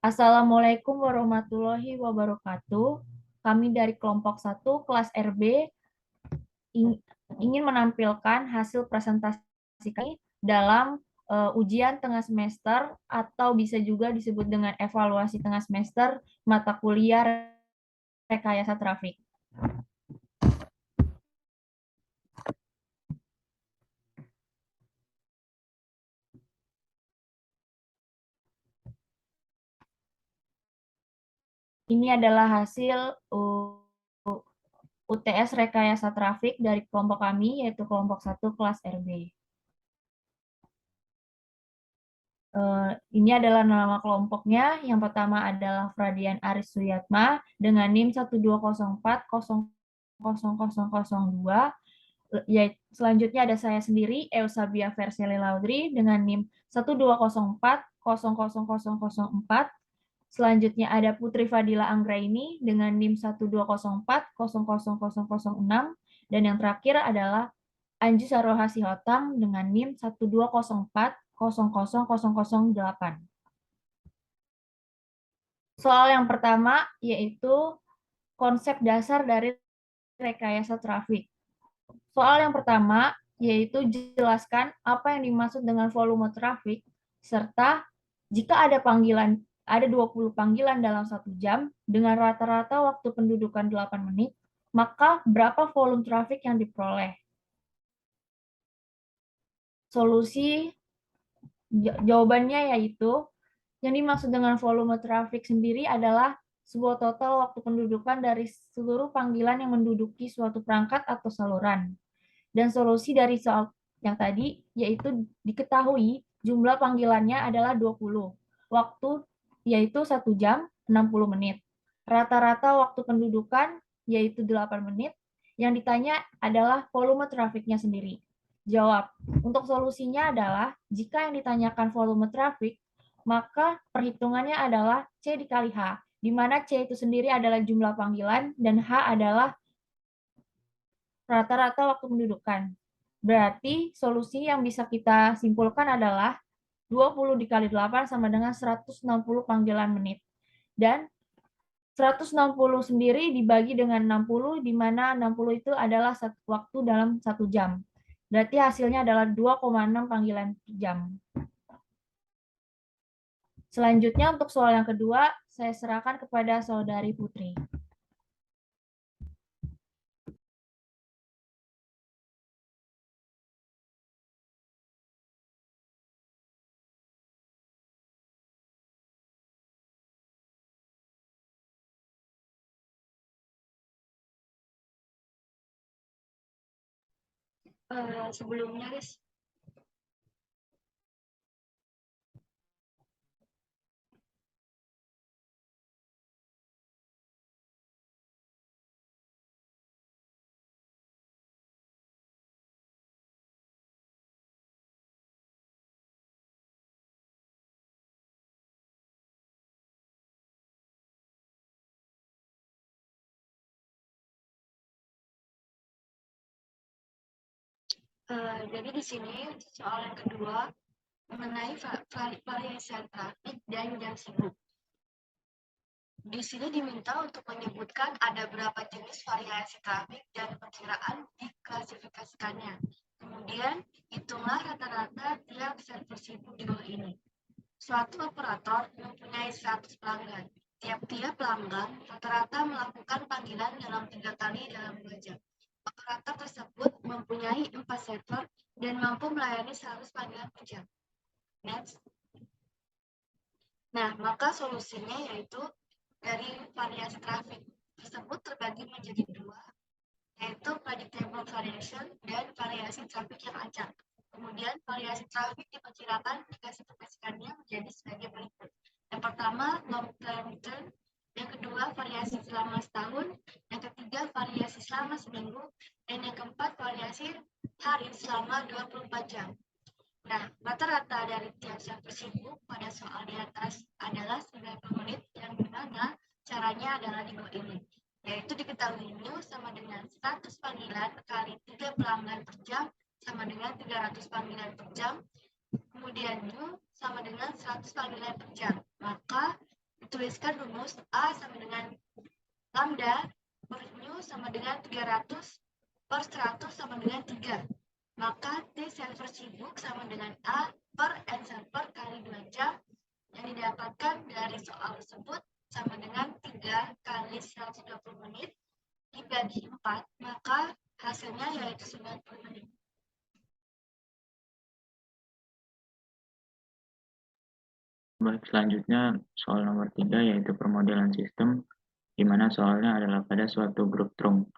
Assalamualaikum warahmatullahi wabarakatuh. Kami dari kelompok 1 kelas RB ingin menampilkan hasil presentasi kami dalam ujian tengah semester atau bisa juga disebut dengan evaluasi tengah semester mata kuliah rekayasa trafik. Ini adalah hasil UTS rekayasa trafik dari kelompok kami, yaitu kelompok 1 kelas RB. Ini adalah nama kelompoknya. Yang pertama adalah Fradian Aris Suyatma dengan NIM 120400002. Selanjutnya ada saya sendiri, Eusabia Versele Laudri dengan NIM 120400004. Selanjutnya ada Putri Fadila Anggraini dengan NIM 120400006. Dan yang terakhir adalah Anju Saroha Sihotang dengan NIM 120400008. Soal yang pertama yaitu konsep dasar dari rekayasa trafik. Soal yang pertama yaitu jelaskan apa yang dimaksud dengan volume trafik serta jika ada 20 panggilan dalam 1 jam dengan rata-rata waktu pendudukan 8 menit, maka berapa volume trafik yang diperoleh? Solusi jawabannya yaitu yang dimaksud dengan volume trafik sendiri adalah sebuah total waktu pendudukan dari seluruh panggilan yang menduduki suatu perangkat atau saluran. Dan solusi dari soal yang tadi yaitu diketahui jumlah panggilannya adalah 20. Waktu yaitu 1 jam 60 menit. Rata-rata waktu pendudukan yaitu 8 menit. Yang ditanya adalah volume trafiknya sendiri. Jawab. Untuk solusinya adalah jika yang ditanyakan volume trafik, maka perhitungannya adalah C dikali H, di mana C itu sendiri adalah jumlah panggilan dan H adalah rata-rata waktu pendudukan. Berarti solusi yang bisa kita simpulkan adalah 20 dikali 8 sama dengan 160 panggilan menit. Dan 160 sendiri dibagi dengan 60, di mana 60 itu adalah waktu dalam 1 jam. Berarti hasilnya adalah 2,6 panggilan per jam. Selanjutnya untuk soal yang kedua, saya serahkan kepada saudari Putri. Sebelumnya, guys. Jadi di sini soal yang kedua mengenai variasi trafik dan jam sibuk. Di sini diminta untuk menyebutkan ada berapa jenis variasi trafik dan perkiraan diklasifikasikannya. Kemudian, hitunglah rata-rata tiap server sibuk di bawah ini. Suatu operator mempunyai 100 pelanggan. Tiap-tiap pelanggan rata-rata melakukan panggilan dalam 3 kali dalam 2 jam. Operator tersebut mempunyai 4 server dan mampu melayani 100 panggilan per jam. Next. Nah, maka solusinya yaitu dari variasi trafik tersebut terbagi menjadi 2, yaitu predictable variation dan variasi trafik yang acak. Kemudian variasi trafik diperkirakan diklasifikasikannya menjadi sebagai berikut. Yang pertama, long term return. Yang kedua, variasi selama setahun. Yang ketiga, variasi selama seminggu. Dan yang keempat, variasi hari selama 24 jam. Nah, rata-rata dari tiap server sibuk pada soal di atas adalah 90 menit yang dimana caranya adalah di bawah ini. Yaitu diketahui new sama dengan 100 panggilan kali 3 pelanggan per jam sama dengan 300 panggilan per jam. Kemudian new sama dengan 100 panggilan per jam. Maka Tuliskan rumus A sama dengan lambda per mu sama dengan 300 per 100 sama dengan 3. Maka T server sibuk sama dengan A per N server kali 2 jam yang didapatkan dari soal tersebut sama dengan 3 kali 120 menit dibagi 4, maka hasilnya yaitu 90 menit. Baik, selanjutnya soal nomor 3 yaitu permodelan sistem, di mana soalnya adalah pada suatu grup trunk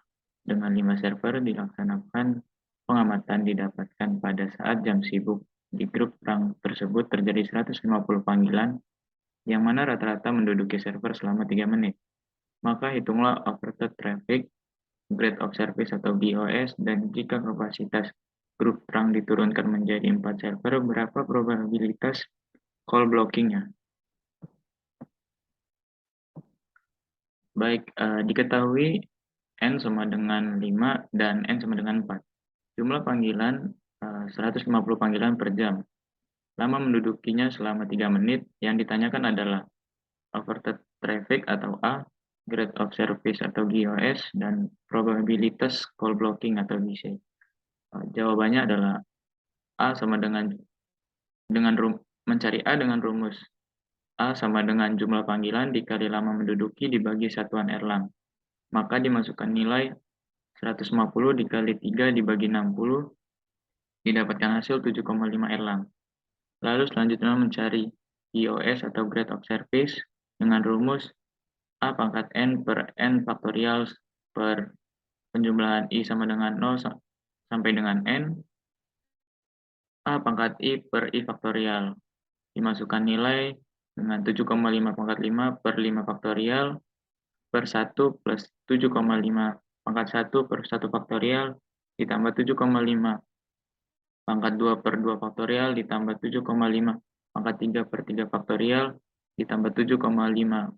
dengan 5 server dilaksanakan pengamatan didapatkan pada saat jam sibuk. Di grup trunk tersebut terjadi 150 panggilan yang mana rata-rata menduduki server selama 3 menit. Maka hitunglah overhead traffic, grade of service atau GOS, dan jika kapasitas grup trunk diturunkan menjadi 4 server, berapa probabilitas call blockingnya? Baik, diketahui N sama dengan 5 dan N sama dengan 4. Jumlah panggilan 150 panggilan per jam. Lama mendudukinya selama 3 menit. Yang ditanyakan adalah overhead traffic atau A, grade of service atau GOS, dan probabilitas call blocking atau BC. Jawabannya adalah A sama dengan mencari A dengan rumus A sama dengan jumlah panggilan dikali lama menduduki dibagi satuan Erlang. Maka dimasukkan nilai 150 dikali 3 dibagi 60, didapatkan hasil 7,5 Erlang. Lalu selanjutnya mencari GOS atau grade of service dengan rumus A pangkat N per N faktorial per penjumlahan I sama dengan 0 sampai dengan N, A pangkat I per I faktorial. Dimasukkan nilai dengan 7,5 pangkat 5 per 5 faktorial per 1 plus 7,5 pangkat 1 per 1 faktorial ditambah 7,5 pangkat 2 per 2 faktorial ditambah 7,5 pangkat 3 per 3 faktorial ditambah 7,5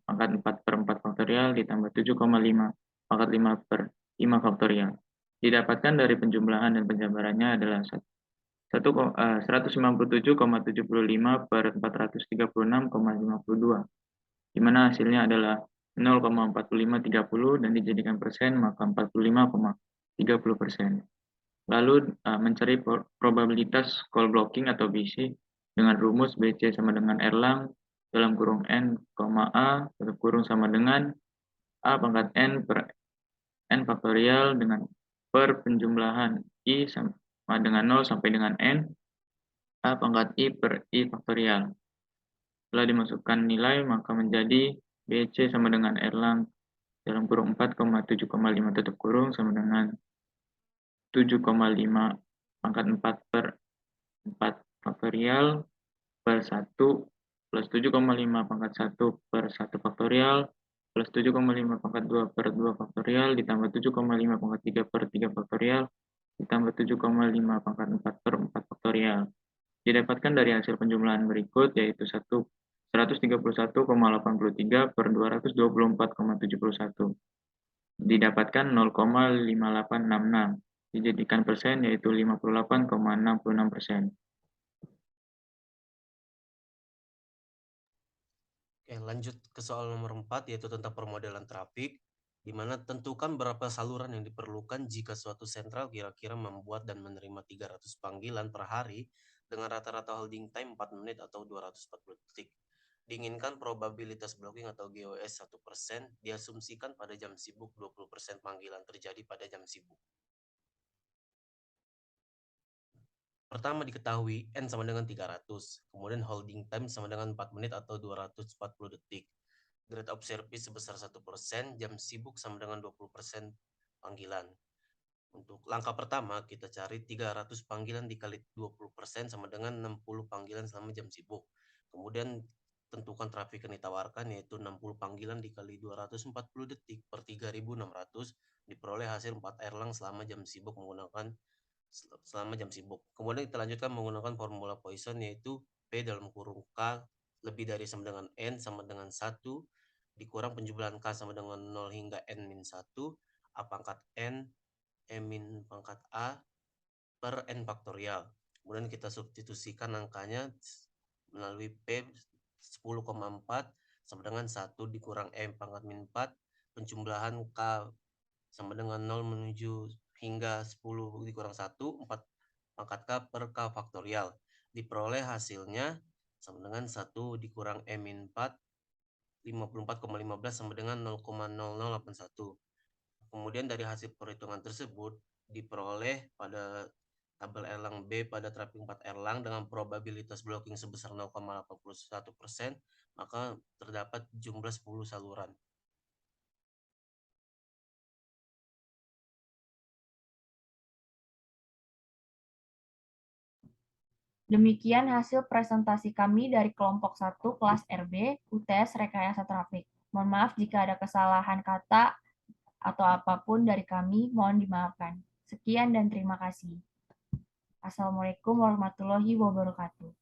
pangkat 4 per 4 faktorial ditambah 7,5 pangkat 5 per 5 faktorial. Didapatkan dari penjumlahan dan penjabarannya adalah 197,75 per 436,52, di mana hasilnya adalah 0,4530 dan dijadikan persen maka 45,30%. Lalu mencari probabilitas call blocking atau BC dengan rumus BC sama dengan Erlang dalam kurung N, A tutup kurung sama dengan A pangkat N per N faktorial dengan per penjumlahan I sama dengan 0 sampai dengan N A pangkat I per I faktorial. Setelah dimasukkan nilai maka menjadi BC sama dengan Erlang dalam kurung 4,7,5 tutup kurung sama dengan 7,5 pangkat 4 per 4 faktorial per 1 plus 7,5 pangkat 1 per 1 faktorial plus 7,5 pangkat 2 per 2 faktorial ditambah 7,5 pangkat 3 per 3 faktorial ditambah 7,5 pangkat 4 per 4 faktorial. Didapatkan dari hasil penjumlahan berikut yaitu 131,83 per 224,71. Didapatkan 0,5866. Dijadikan persen yaitu 58,66%. Oke, lanjut ke soal nomor 4 yaitu tentang permodelan trafik, di mana tentukan berapa saluran yang diperlukan jika suatu sentral kira-kira membuat dan menerima 300 panggilan per hari dengan rata-rata holding time 4 menit atau 240 detik. Diinginkan probabilitas blocking atau GOS 1%, diasumsikan pada jam sibuk 20% panggilan terjadi pada jam sibuk. Pertama diketahui N sama dengan 300, kemudian holding time sama dengan 4 menit atau 240 detik. Grade of service sebesar 1%, jam sibuk sama dengan 20% panggilan. Untuk langkah pertama, kita cari 300 panggilan dikali 20% sama dengan 60 panggilan selama jam sibuk. Kemudian tentukan trafik yang ditawarkan yaitu 60 panggilan dikali 240 detik per 3.600, diperoleh hasil 4 Erlang selama jam sibuk Kemudian kita lanjutkan menggunakan formula Poisson yaitu P dalam kurung K lebih dari sama dengan N sama dengan 1 dikurang penjumlahan K sama dengan 0 hingga N min 1 A pangkat N M min pangkat A per N faktorial. Kemudian kita substitusikan angkanya melalui P 10,4 sama dengan 1 dikurang M pangkat min 4, penjumlahan K sama dengan 0 menuju hingga 10 dikurang 1, 4 pangkat K per K faktorial. Diperoleh hasilnya sama dengan 1 dikurang M min 4, 54,15 sama dengan 0,0081. Kemudian dari hasil perhitungan tersebut diperoleh pada tabel Erlang B pada traffic 4 Erlang dengan probabilitas blocking sebesar 0,81%, maka terdapat jumlah 10 saluran. Demikian hasil presentasi kami dari kelompok 1 kelas RB UTS Rekayasa Trafik. Mohon maaf jika ada kesalahan kata atau apapun dari kami, mohon dimaafkan. Sekian dan terima kasih. Assalamualaikum warahmatullahi wabarakatuh.